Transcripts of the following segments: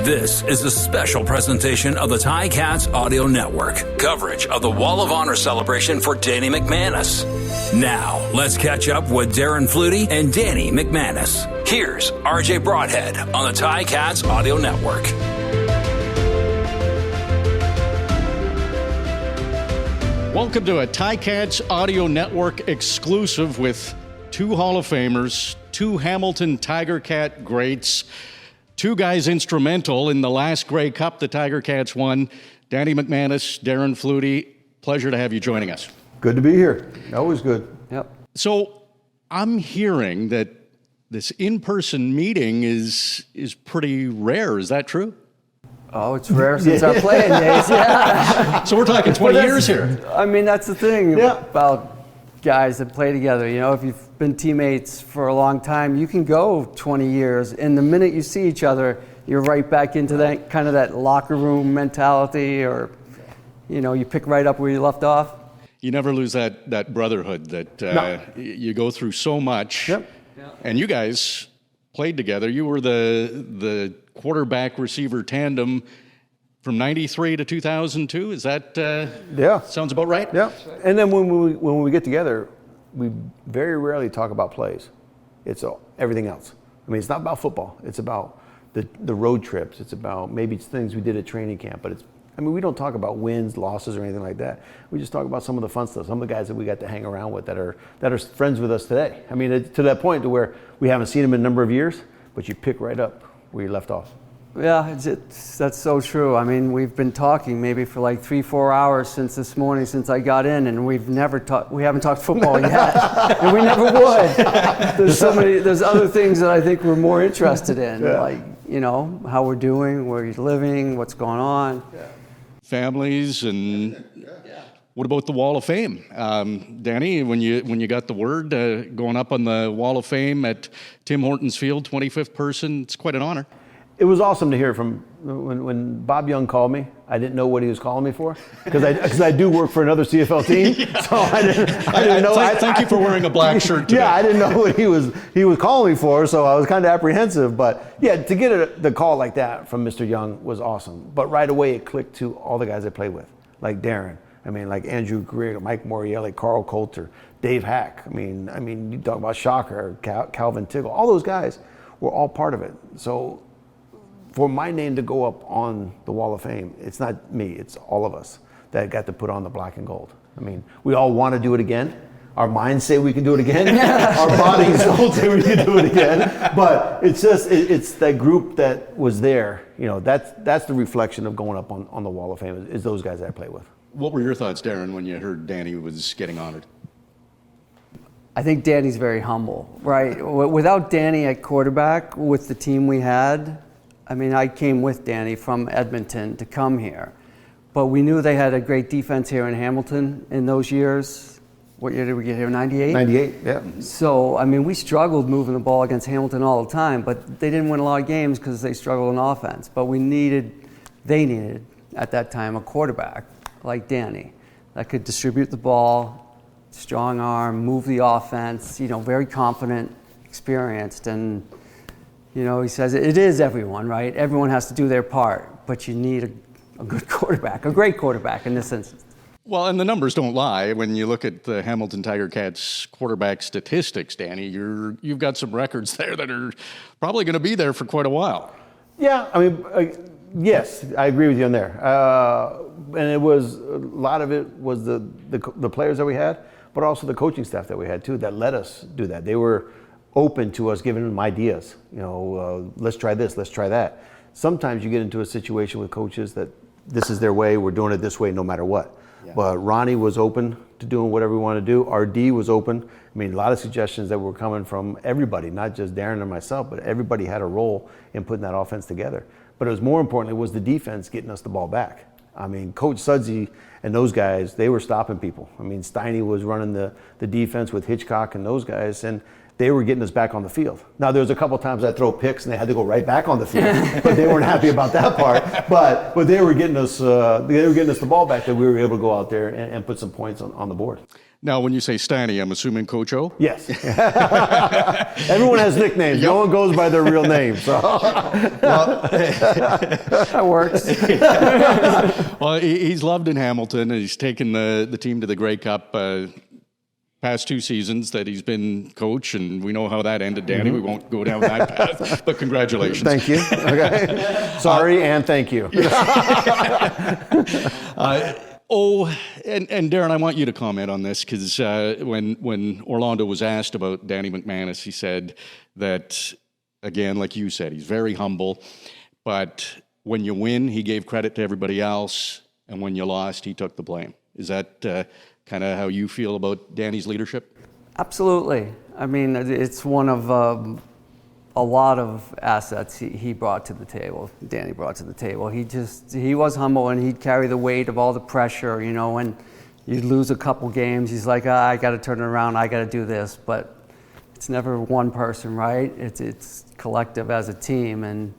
This is a special presentation of the Ticats Audio Network. Coverage of the Wall of Honor celebration for Danny McManus. Now, let's catch up with Darren Flutie and Danny McManus. Here's RJ Broadhead on the Ticats Audio Network. Welcome to a Ticats Audio Network exclusive with two Hall of Famers, two Hamilton Tiger Cat greats, two guys instrumental in the last Grey Cup the Tiger Cats won. Danny McManus, Darren Flutie, pleasure to have you joining us. Good to be here. Always good. Yep. So I'm hearing that this in-person meeting is pretty rare. Is that true? Oh, it's rare since our playing days, yeah. So we're talking 20 years here. I mean, that's the thing about guys that play together. You know, if you've been teammates for a long time, you can go 20 years, and the minute you see each other, you're right back into that kind of that locker room mentality, or, you know, you pick right up where you left off. You never lose that brotherhood that you go through so much. Yep. And you guys played together. You were the quarterback receiver tandem from 93 to 2002. Is that sounds about right? Yeah. And then when we get together, we very rarely talk about plays. It's everything else. I mean, it's not about football. It's about the road trips. It's about maybe it's things we did at training camp. But we don't talk about wins, losses, or anything like that. We just talk about some of the fun stuff. Some of the guys that we got to hang around with that are friends with us today. I mean, to that point to where we haven't seen them in a number of years, but you pick right up where you left off. Yeah, that's so true. I mean, we've been talking maybe for like 3-4 hours since this morning, since I got in, and we haven't talked football yet, and we never would. There's other things that I think we're more interested in, like, you know, how we're doing, where you're living, what's going on. Yeah. Families, and what about the Wall of Fame? Danny, when you got the word going up on the Wall of Fame at Tim Hortons Field, 25th person, it's quite an honor. It was awesome to hear from when Bob Young called me. I didn't know what he was calling me for because I do work for another CFL team, so I didn't know. Thank you for wearing a black shirt today. Yeah, I didn't know what he was calling me for, so I was kind of apprehensive. But yeah, to get the call like that from Mr. Young was awesome. But right away it clicked to all the guys I played with, like Darren. I mean, like Andrew Greer, Mike Morielli, Carl Coulter, Dave Hack. I mean, you talk about Shocker, Calvin Tiggle. All those guys were all part of it. So for my name to go up on the Wall of Fame, it's not me, it's all of us that got to put on the black and gold. I mean, we all want to do it again. Our minds say we can do it again. Our bodies don't say we can do it again. But it's just, it's that group that was there. You know, that's the reflection of going up on the Wall of Fame, is those guys that I play with. What were your thoughts, Darren, when you heard Danny was getting honored? I think Danny's very humble, right? Without Danny at quarterback, with the team we had, I mean, I came with Danny from Edmonton to come here, but we knew they had a great defense here in Hamilton in those years. What year did we get here, 98? 98, yeah. So, I mean, we struggled moving the ball against Hamilton all the time, but they didn't win a lot of games because they struggled in offense. But they needed, at that time, a quarterback like Danny that could distribute the ball, strong arm, move the offense, you know, very confident, experienced, and you know, he says it is everyone, right? Everyone has to do their part, but you need a good quarterback, a great quarterback in this instance. Well, and the numbers don't lie. When you look at the Hamilton Tiger Cats quarterback statistics, Danny, you've got some records there that are probably going to be there for quite a while. Yeah, I mean, yes, I agree with you on there. And it was, a lot of it was the players that we had, but also the coaching staff that we had too, that let us do that. They were open to us giving them ideas. You know, let's try this, let's try that. Sometimes you get into a situation with coaches that this is their way, we're doing it this way no matter what. Yeah. But Ronnie was open to doing whatever we want to do. RD was open. I mean, a lot of suggestions that were coming from everybody, not just Darren and myself, but everybody had a role in putting that offense together. But it was more importantly was the defense getting us the ball back. I mean, Coach Sudsy and those guys, they were stopping people. I mean, Steiny was running the defense with Hitchcock and those guys, and they were getting us back on the field. Now, there was a couple times I'd throw picks and they had to go right back on the field, but they weren't happy about that part. But they were getting us the ball back that we were able to go out there and put some points on the board. Now, when you say Stanny, I'm assuming Coach O? Yes. Everyone has nicknames. No one goes by their real name. So. That works. Well, he's loved in Hamilton, and he's taken the team to the Grey Cup past 2 seasons that he's been coach, and we know how that ended, Danny. We won't go down that path, but congratulations. Thank you. Okay. Sorry and thank you. And Darren, I want you to comment on this, because when Orlando was asked about Danny McManus, he said that, again, like you said, he's very humble, but when you win, he gave credit to everybody else, and when you lost, he took the blame. Is that kind of how you feel about Danny's leadership? Absolutely. I mean, it's one of a lot of assets he brought to the table, Danny brought to the table. He was humble, and he'd carry the weight of all the pressure, you know, when you'd lose a couple games, he's like, I got to turn it around, I got to do this. But it's never one person, right? It's collective as a team.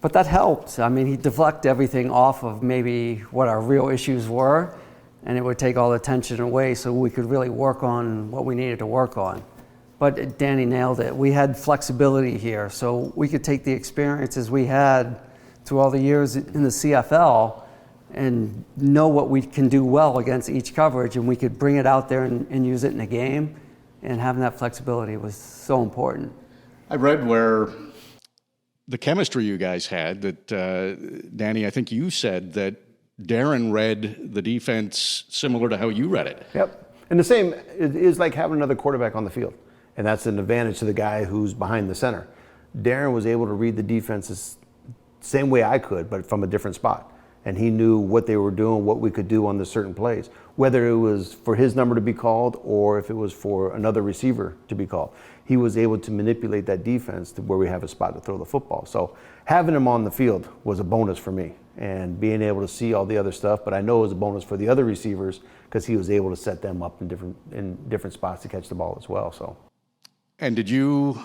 But that helped. I mean, he'd deflect everything off of maybe what our real issues were, and it would take all the tension away so we could really work on what we needed to work on. But Danny nailed it. We had flexibility here, so we could take the experiences we had through all the years in the CFL and know what we can do well against each coverage, and we could bring it out there and use it in a game. And having that flexibility was so important. I read where the chemistry you guys had, that Danny, I think you said that Darren read the defense similar to how you read it. Yep. And the same, it is like having another quarterback on the field. And that's an advantage to the guy who's behind the center. Darren was able to read the defenses same way I could, but from a different spot. And he knew what they were doing, what we could do on the certain plays, whether it was for his number to be called or if it was for another receiver to be called. He was able to manipulate that defense to where we have a spot to throw the football. So having him on the field was a bonus for me, and being able to see all the other stuff. But I know it was a bonus for the other receivers because he was able to set them up in different spots to catch the ball as well. So. And did you,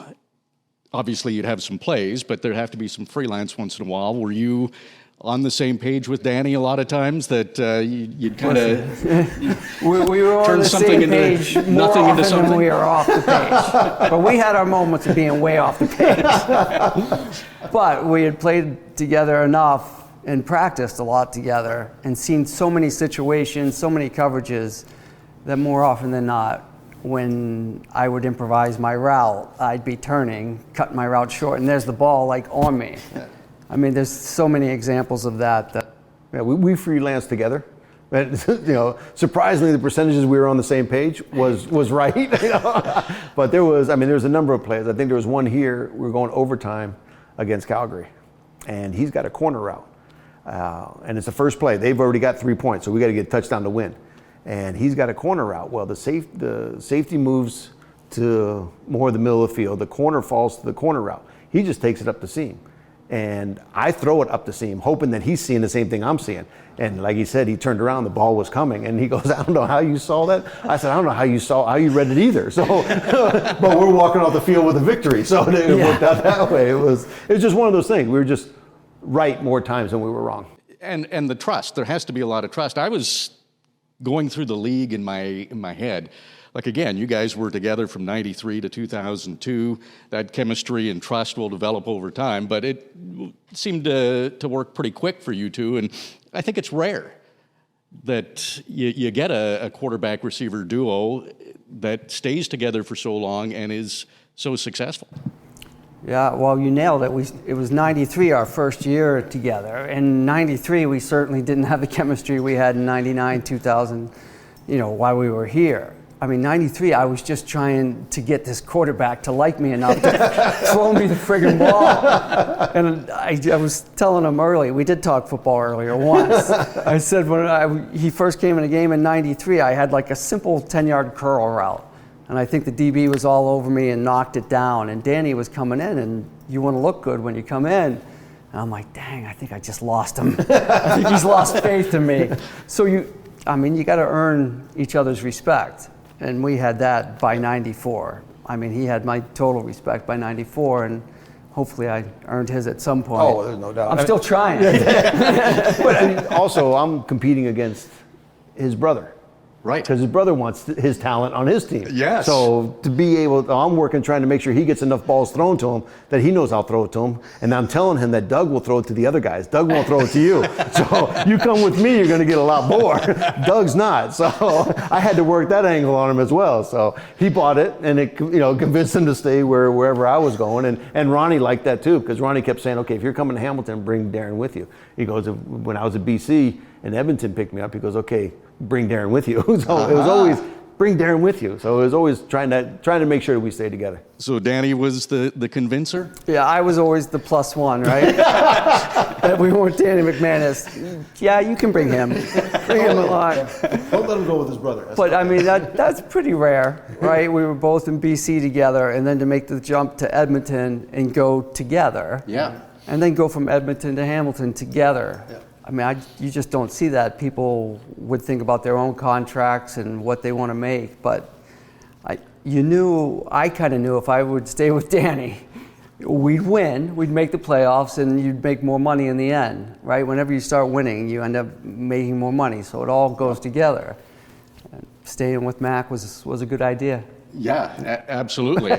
obviously you'd have some plays, but there'd have to be some freelance once in a while. Were you on the same page with Danny a lot of times, that you'd kind of we were on the same page more often than we were off the page. But we had our moments of being way off the page. But we had played together enough and practiced a lot together and seen so many situations, so many coverages, that more often than not, when I would improvise my route, I'd be turning, cutting my route short, and there's the ball like on me. I mean, there's so many examples of that. Yeah, we freelanced together. And, you know, surprisingly, the percentages we were on the same page was right. You know? But there was a number of plays. I think there was one here. We were going overtime against Calgary, and he's got a corner route, and it's the first play. They've already got 3 points, so we got to get a touchdown to win. And he's got a corner route. Well, the safety moves to more of the middle of the field. The corner falls to the corner route. He just takes it up the seam. And I throw it up the seam, hoping that he's seeing the same thing I'm seeing. And like he said, he turned around, the ball was coming. And he goes, I don't know how you saw that. I said, I don't know how you read it either. So, but we're walking off the field with a victory. So it worked out that way. It was just one of those things. We were just right more times than we were wrong. And the trust, there has to be a lot of trust. I was going through the league in my head. Like, again, you guys were together from 93 to 2002. That chemistry and trust will develop over time, but it seemed to work pretty quick for you two. And I think it's rare that you get a quarterback receiver duo that stays together for so long and is so successful. Yeah, well, you nailed it. It was 93, our first year together. In 93, we certainly didn't have the chemistry we had in 99, 2000, while we were here. I mean, 93, I was just trying to get this quarterback to like me enough to throw me the friggin' ball. And I was telling him early, we did talk football earlier once. I said when he first came in a game in 93, I had like a simple 10-yard curl route. And I think the DB was all over me and knocked it down. And Danny was coming in, and you want to look good when you come in. And I'm like, dang, I think I just lost him. I think he's lost faith in me. So you got to earn each other's respect. And we had that by 94. I mean, he had my total respect by 94, and hopefully I earned his at some point. Oh, there's no doubt. I'm still trying. But also, I'm competing against his brother. Right. Because his brother wants his talent on his team. Yes. So to be able, I'm working trying to make sure he gets enough balls thrown to him that he knows I'll throw it to him. And I'm telling him that Doug will throw it to the other guys. Doug won't throw it to you. So you come with me, you're going to get a lot more. Doug's not. So I had to work that angle on him as well. So he bought it, and it convinced him to stay wherever I was going. And Ronnie liked that too, because Ronnie kept saying, okay, if you're coming to Hamilton, bring Darren with you. He goes, when I was at BC and Edmonton picked me up, he goes, okay, bring Darren with you. So it was always bring Darren with you. So it was always trying to make sure that we stay together. So Danny was the convincer? Yeah, I was always the plus one, right? That we weren't Danny McManus. Yeah, you can bring him. Bring him along. Don't let him go with his brother. But I mean, that's pretty rare, right? We were both in BC together, and then to make the jump to Edmonton and go together. Yeah. And then go from Edmonton to Hamilton together. Yeah. I mean, you just don't see that. People would think about their own contracts and what they want to make, but I kind of knew if I would stay with Danny, we'd win, we'd make the playoffs, and you'd make more money in the end, right? Whenever you start winning, you end up making more money, so it all goes together. And staying with Mac was a good idea. Yeah, absolutely.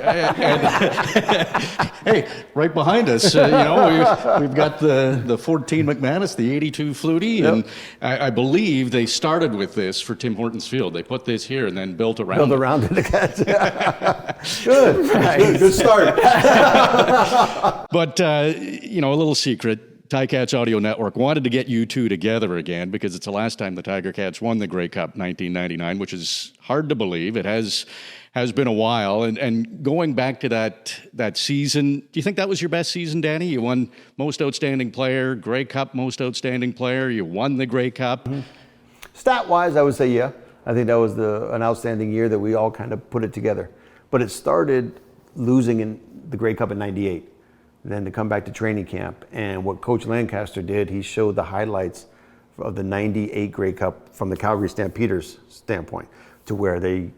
Hey, right behind us, we've got the 14 McManus, the 82 Flutie, Yep. and I believe they started with this for Tim Hortons Field. They put this here and then built around Build it. around it. Good. Right. Good start. But, a little secret. Ticats Audio Network wanted to get you two together again because it's the last time the Tiger Cats won the Grey Cup, 1999, which is hard to believe. It has been a while. And going back to that season, do you think that was your best season, Danny? You won Most Outstanding Player, Grey Cup Most Outstanding Player. You won the Grey Cup. Mm-hmm. Stat-wise, I would say yeah. I think that was an outstanding year that we all kind of put it together. But it started losing in the Grey Cup in '98. Then to come back to training camp, and what Coach Lancaster did, he showed the highlights of the '98 Grey Cup from the Calgary Stampeders standpoint, to where they,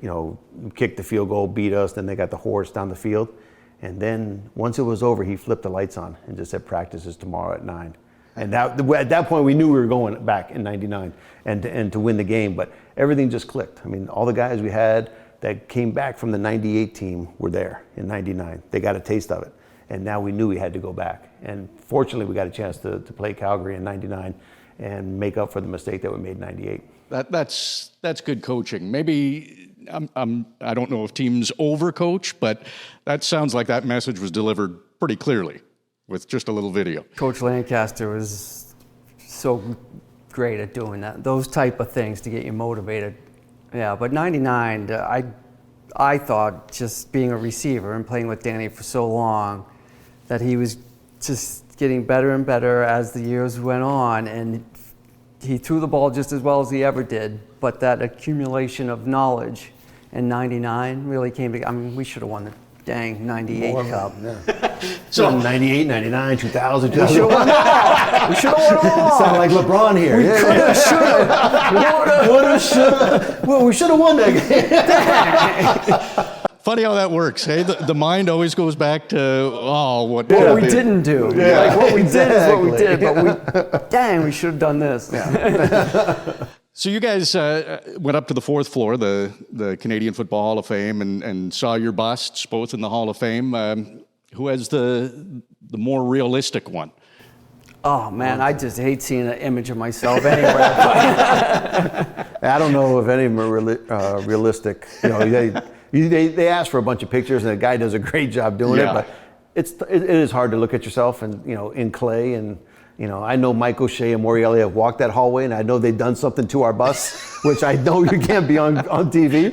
kicked the field goal, beat us, then they got the horse down the field, and then once it was over, he flipped the lights on and just said, "Practice is tomorrow at 9." And at that point, we knew we were going back in '99 and to win the game, but everything just clicked. I mean, all the guys we had that came back from the '98 team were there in '99. They got a taste of it. And now we knew we had to go back. And fortunately, we got a chance to play Calgary in '99 and make up for the mistake that we made in '98. That's good coaching. Maybe, I don't know if teams overcoach, but that sounds like that message was delivered pretty clearly with just a little video. Coach Lancaster was so great at doing that, those type of things to get you motivated. Yeah, but '99, I thought just being a receiver and playing with Danny for so long, that he was just getting better and better as the years went on, and he threw the ball just as well as he ever did, but that accumulation of knowledge in '99 really came together. I mean, we should have won the dang '98 Cup. Yeah. So '98, '99, 2000, We should have won them all. We should have won them all. Sound like LeBron here. We could have, should have. Woulda, shoulda. Well, we should have won that game. Funny how that works, hey? The mind always goes back to, what we didn't do. Yeah, like what we did is what we did, exactly. but we should have done this. So you guys went up to the fourth floor, the Canadian Football Hall of Fame, and saw your busts, both in the Hall of Fame. Who has the more realistic one? Oh man, I just hate seeing an image of myself anywhere. I don't know if any of them are realistic. They ask for a bunch of pictures, and the guy does a great job doing it. But it is hard to look at yourself and in clay. And I know Mike O'Shea and Morelli have walked that hallway, and I know they've done something to our bus, which I know you can't be on TV.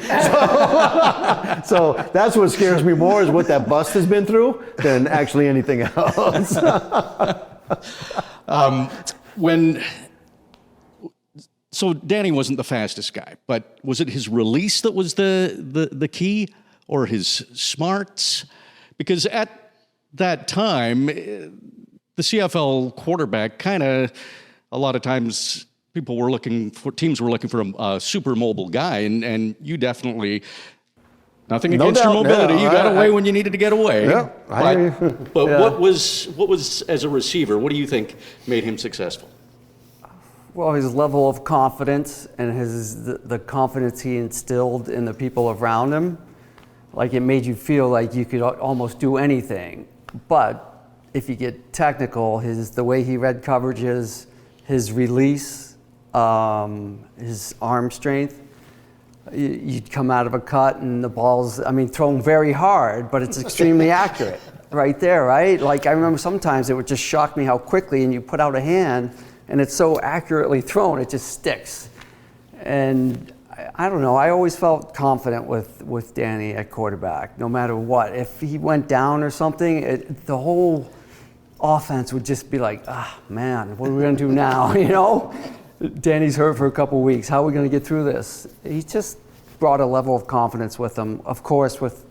So that's what scares me more, is what that bus has been through, than actually anything else. So Danny wasn't the fastest guy, but was it his release that was the key, or his smarts? Because at that time, the CFL quarterback a lot of times teams were looking for a super mobile guy, and you definitely. Nothing against your mobility. You got away when you needed to get away. Yeah, but what was as a receiver? What do you think made him successful? Well, his level of confidence and the confidence he instilled in the people around him, like it made you feel like you could almost do anything. But if you get technical, the way he read coverages, his release, his arm strength, you'd come out of a cut and the ball's, thrown very hard, but it's extremely accurate right there, right? Like I remember sometimes it would just shock me how quickly, and you put out a hand and it's so accurately thrown, it just sticks. And I don't know, I always felt confident with Danny at quarterback, no matter what. If he went down or something, the whole offense would just be like, man, what are we gonna do now, you know? Danny's hurt for a couple weeks, how are we gonna get through this? He just brought a level of confidence with him, of course with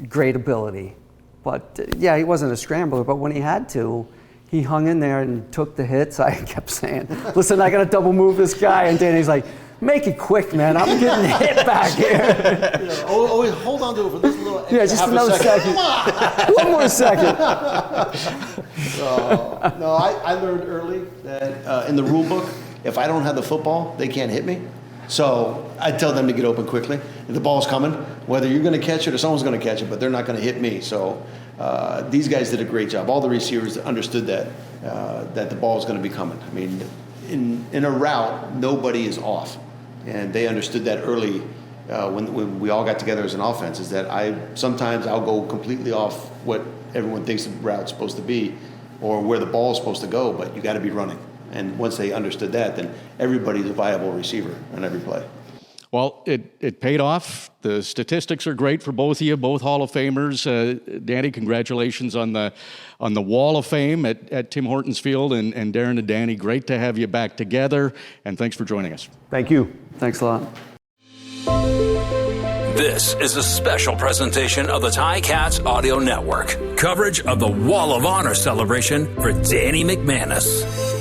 great ability. But yeah, he wasn't a scrambler, but when he had to, he hung in there and took the hits. I kept saying, listen, I got to double move this guy. And Danny's like, make it quick, man. I'm getting hit back here. Hold on to it for this little extra just another second. One more second. No, I learned early that in the rule book, if I don't have the football, they can't hit me. So I tell them to get open quickly. If the ball's coming, whether you're going to catch it or someone's going to catch it, but they're not going to hit me. So these guys did a great job. All the receivers understood that the ball is going to be coming. I mean, in a route, nobody is off, and they understood that early when we all got together as an offense. Is that sometimes I'll go completely off what everyone thinks the route's supposed to be, or where the ball is supposed to go, but you got to be running. And once they understood that, then everybody's a viable receiver on every play. Well, it paid off. The statistics are great for both of you, both Hall of Famers. Danny, congratulations on the Wall of Fame at Tim Hortons Field, and Darren and Danny, great to have you back together, and thanks for joining us. Thank you. Thanks a lot. This is a special presentation of the Ticats Audio Network. Coverage of the Wall of Honor celebration for Danny McManus.